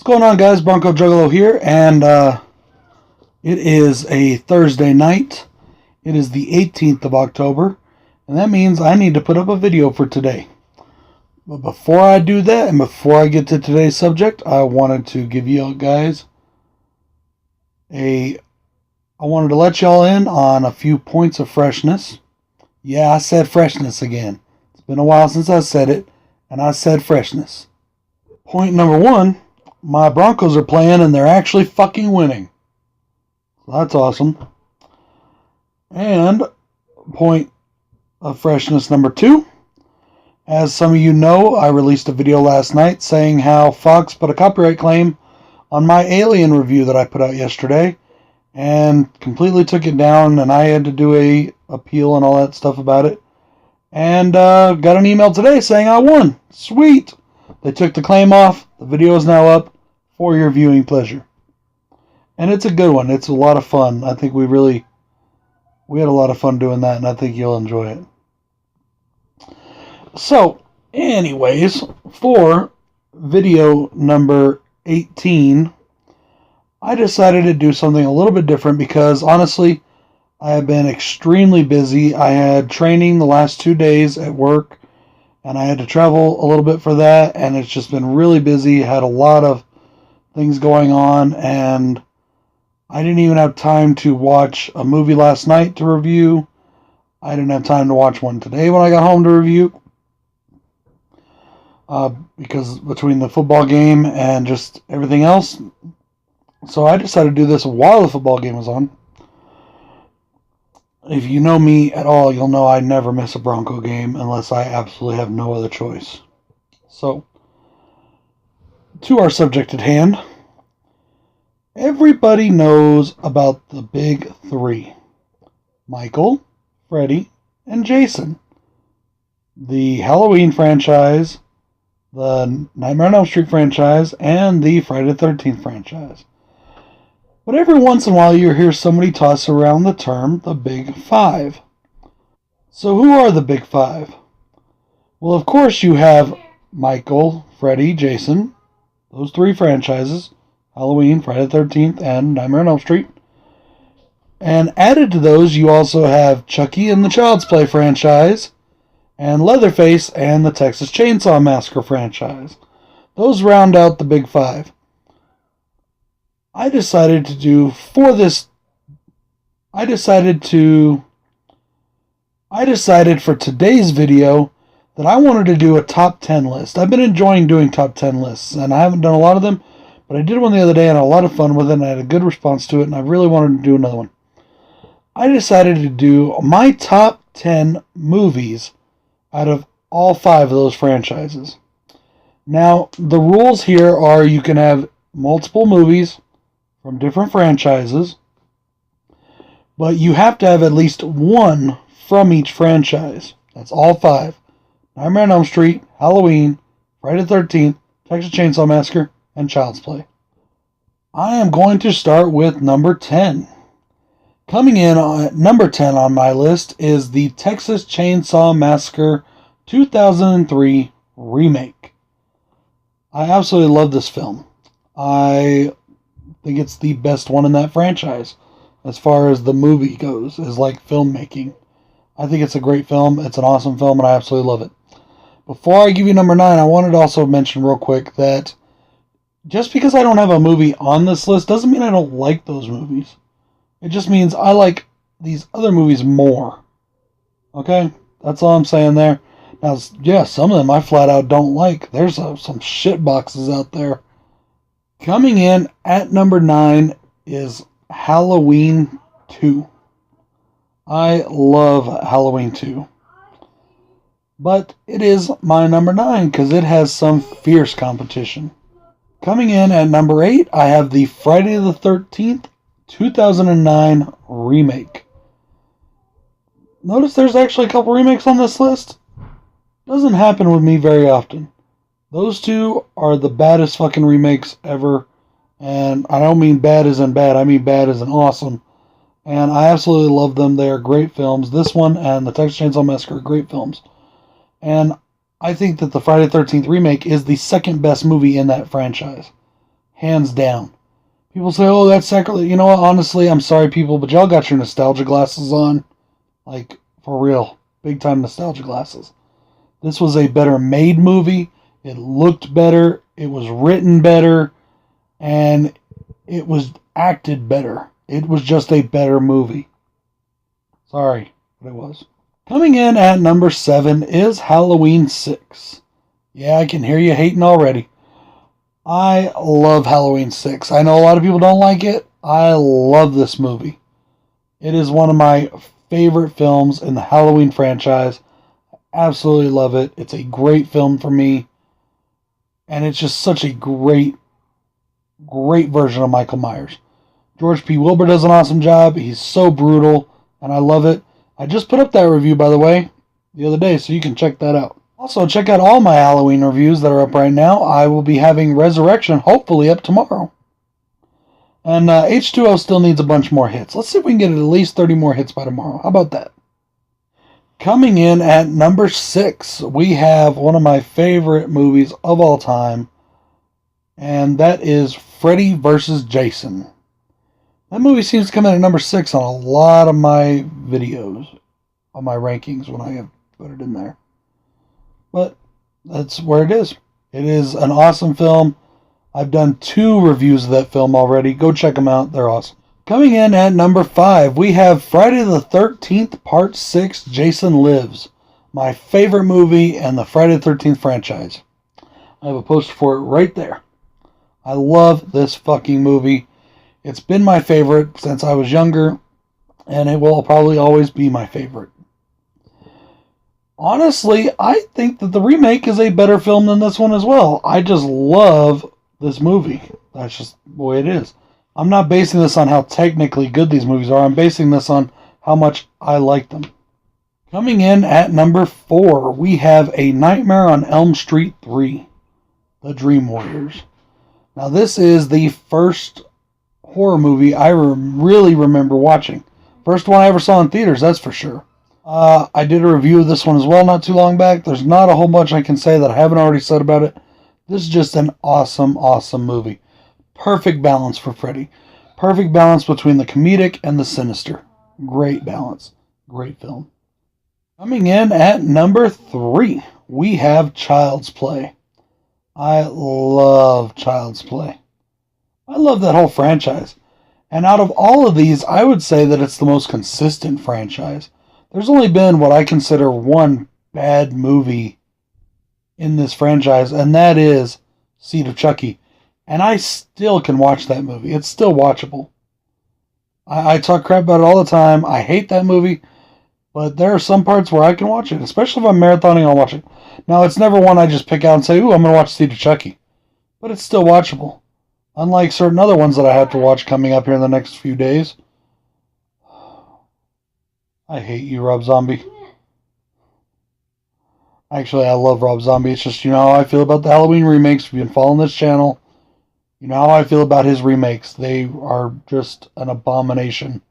What's going on, guys? BroncoJuggalo here, and it is a Thursday night. It is the 18th of October, and that means I need to put up a video for today. But before I do that, and before I get to today's subject, I wanted to give you guys I wanted to let y'all in on a few points of freshness. Yeah, I said freshness again. It's been a while since I said it, and I said freshness. Point number one. My Broncos are playing and they're actually fucking winning. So that's awesome. And point of freshness number two. As some of you know, I released a video last night saying how Fox put a copyright claim on my Alien review that I put out yesterday and completely took it down, and I had to do a appeal and all that stuff about it. And got an email today saying I won. Sweet! They took the claim off. The video is now up for your viewing pleasure. And it's a good one. It's a lot of fun. I think we had a lot of fun doing that, and I think you'll enjoy it. So, anyways, for video number 18, I decided to do something a little bit different because, honestly, I have been extremely busy. I had training the last 2 days at work, and I had to travel a little bit for that, and it's just been really busy. Had a lot of things going on, and I didn't even have time to watch a movie last night to review. I didn't have time to watch one today when I got home to review. Because between the football game and just everything else. So I decided to do this while the football game was on. If you know me at all, you'll know I never miss a Bronco game unless I absolutely have no other choice. So, to our subject at hand. Everybody knows about the big three. Michael, Freddy, and Jason. The Halloween franchise, the Nightmare on Elm Street franchise, and the Friday the 13th franchise. But every once in a while you hear somebody toss around the term the Big Five. So who are the Big Five? Well, of course you have Michael, Freddy, Jason, those three franchises, Halloween, Friday the 13th, and Nightmare on Elm Street. And added to those you also have Chucky and the Child's Play franchise, and Leatherface and the Texas Chainsaw Massacre franchise. Those round out the Big Five. I decided for today's video that I wanted to do a top 10 list. I've been enjoying doing top 10 lists, and I haven't done a lot of them, but I did one the other day and I had a lot of fun with it, and I had a good response to it, and I really wanted to do another one. I decided to do my top 10 movies out of all 5 of those franchises. Now, the rules here are you can have multiple movies from different franchises, but you have to have at least one from each franchise. That's all 5. Nightmare on Elm Street, Halloween, Friday the 13th, Texas Chainsaw Massacre, and Child's Play. I am going to start with number 10. Coming in at number 10 on my list is the Texas Chainsaw Massacre 2003 remake. I absolutely love this film. I think it's the best one in that franchise as far as the movie goes, as like filmmaking. I think it's a great film. It's an awesome film, and I absolutely love it. Before I give you number 9, I wanted to also mention real quick that just because I don't have a movie on this list doesn't mean I don't like those movies. It just means I like these other movies more. Okay? That's all I'm saying there. Now, yeah, some of them I flat out don't like. There's some shit boxes out there. Coming in at number 9 is Halloween 2. I love Halloween 2. But it is my number 9 because it has some fierce competition. Coming in at number 8, I have the Friday the 13th 2009 remake. Notice there's actually a couple remakes on this list. Doesn't happen with me very often. Those two are the baddest fucking remakes ever. And I don't mean bad as in bad. I mean bad as in awesome. And I absolutely love them. They are great films. This one and the Texas Chainsaw Massacre are great films. And I think that the Friday the 13th remake is the second best movie in that franchise. Hands down. People say, oh, that's sacrilege. You know what? Honestly, I'm sorry, people, but y'all got your nostalgia glasses on. Like, for real. Big time nostalgia glasses. This was a better made movie. It looked better. It was written better. And it was acted better. It was just a better movie. Sorry, but it was. Coming in at number 7 is Halloween 6. Yeah, I can hear you hating already. I love Halloween 6. I know a lot of people don't like it. I love this movie. It is one of my favorite films in the Halloween franchise. I absolutely love it. It's a great film for me. And it's just such a great version of Michael Myers. George P. Wilbur does an awesome job. He's so brutal, and I love it. I just put up that review, by the way, the other day, so you can check that out. Also, check out all my Halloween reviews that are up right now. I will be having Resurrection, hopefully, up tomorrow. And H2O still needs a bunch more hits. Let's see if we can get at least 30 more hits by tomorrow. How about that? Coming in at number 6, we have one of my favorite movies of all time, and that is Freddy vs. Jason. That movie seems to come in at number 6 on a lot of my videos, on my rankings when I have put it in there. But that's where it is. It is an awesome film. I've done 2 reviews of that film already. Go check them out. They're awesome. Coming in at number 5, we have Friday the 13th, Part 6, Jason Lives. My favorite movie and the Friday the 13th franchise. I have a poster for it right there. I love this fucking movie. It's been my favorite since I was younger, and it will probably always be my favorite. Honestly, I think that the remake is a better film than this one as well. I just love this movie. That's just the way it is. I'm not basing this on how technically good these movies are. I'm basing this on how much I like them. Coming in at number 4, we have A Nightmare on Elm Street 3, The Dream Warriors. Now, this is the first horror movie I really remember watching. First one I ever saw in theaters, that's for sure. I did a review of this one as well not too long back. There's not a whole bunch I can say that I haven't already said about it. This is just an awesome, awesome movie. Perfect balance for Freddy. Perfect balance between the comedic and the sinister. Great balance. Great film. Coming in at number 3, we have Child's Play. I love Child's Play. I love that whole franchise. And out of all of these, I would say that it's the most consistent franchise. There's only been what I consider one bad movie in this franchise, and that is Seed of Chucky. And I still can watch that movie. It's still watchable. I talk crap about it all the time. I hate that movie, but there are some parts where I can watch it. Especially if I'm marathoning, I'll watch it. Now, it's never one I just pick out and say, ooh, I'm going to watch Seed of Chucky. But it's still watchable. Unlike certain other ones that I have to watch coming up here in the next few days. I hate you, Rob Zombie. Actually, I love Rob Zombie. It's just, you know how I feel about the Halloween remakes. If you've been following this channel, you know how I feel about his remakes. They are just an abomination.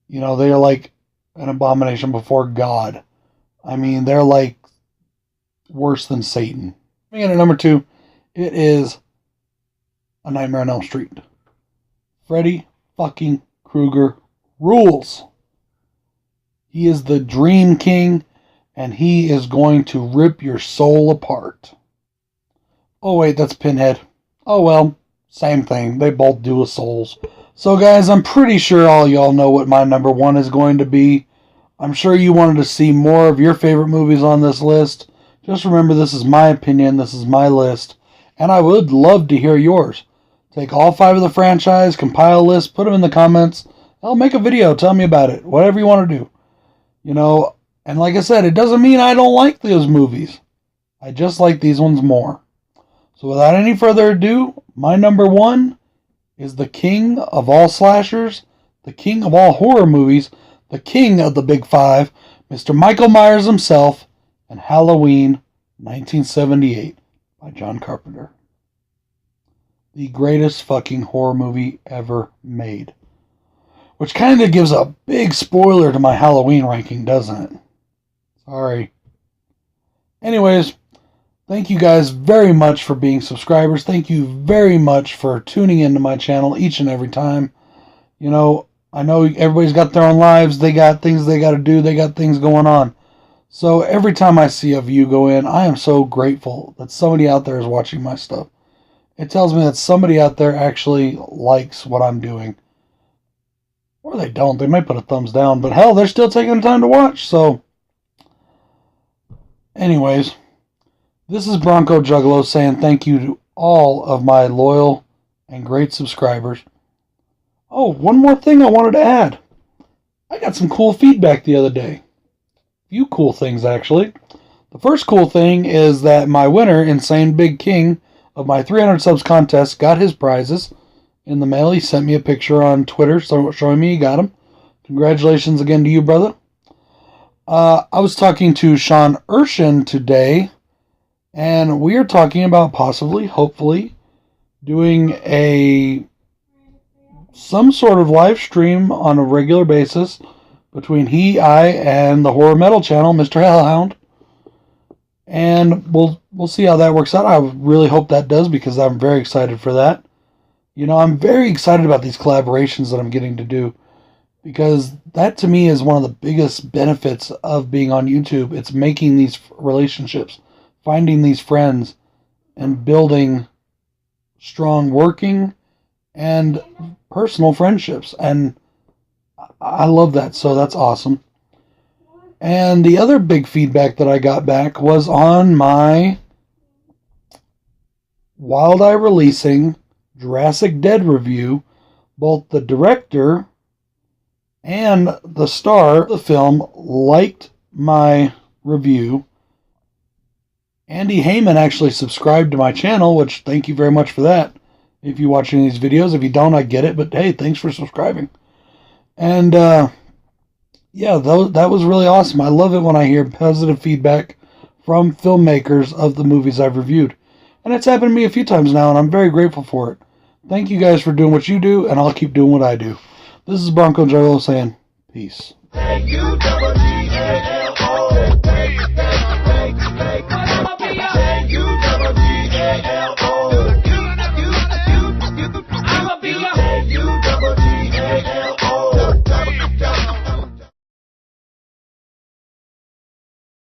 You know, they are like an abomination before God. I mean, they're like worse than Satan. Coming in at number 2, it is A Nightmare on Elm Street. Freddy fucking Krueger rules. He is the Dream King, and he is going to rip your soul apart. Oh wait, that's Pinhead. Oh well, same thing. They both do with souls. So guys, I'm pretty sure all y'all know what my number 1 is going to be. I'm sure you wanted to see more of your favorite movies on this list. Just remember, this is my opinion, this is my list, and I would love to hear yours. Take all 5 of the franchise, compile a list, put them in the comments. I'll make a video, tell me about it, whatever you want to do. You know, and like I said, it doesn't mean I don't like those movies. I just like these ones more. So without any further ado, my number 1 is the king of all slashers, the king of all horror movies, the king of the Big 5, Mr. Michael Myers himself, and Halloween 1978 by John Carpenter. The greatest fucking horror movie ever made. Which kind of gives a big spoiler to my Halloween ranking, doesn't it? Sorry. Anyways, Thank you guys very much for being subscribers. Thank you very much for tuning into my channel each and every time. You know, I know everybody's got their own lives. They got things they got to do. They got things going on. So every time I see a view go in, I am so grateful that somebody out there is watching my stuff. It tells me that somebody out there actually likes what I'm doing. Or they don't. They might put a thumbs down. But hell, they're still taking the time to watch. So, anyways, this is BroncoJuggalo's saying thank you to all of my loyal and great subscribers. Oh, one more thing I wanted to add. I got some cool feedback the other day. A few cool things, actually. The first cool thing is that my winner, Insane Big King, of my 300 subs contest, got his prizes in the mail. He sent me a picture on Twitter showing me he got them. Congratulations again to you, brother. I was talking to Sean Urshan today, and we are talking about possibly, hopefully, doing some sort of live stream on a regular basis between I, and the Horror Metal channel, Mr. Hellhound. And we'll see how that works out. I really hope that does, because I'm very excited for that. You know, I'm very excited about these collaborations that I'm getting to do, because that to me is one of the biggest benefits of being on YouTube. It's making these relationships, finding these friends, and building strong working and personal friendships. And I love that, so that's awesome. And the other big feedback that I got back was on my Wild Eye Releasing Jurassic Dead review. Both the director and the star of the film liked my review. Andy Heyman actually subscribed to my channel, which thank you very much for that. If you're watching these videos, if you don't, I get it, but hey, thanks for subscribing. And yeah, that was really awesome. I love it when I hear positive feedback from filmmakers of the movies I've reviewed. And it's happened to me a few times now, and I'm very grateful for it. Thank you guys for doing what you do, and I'll keep doing what I do. This is BroncoJuggalo saying peace.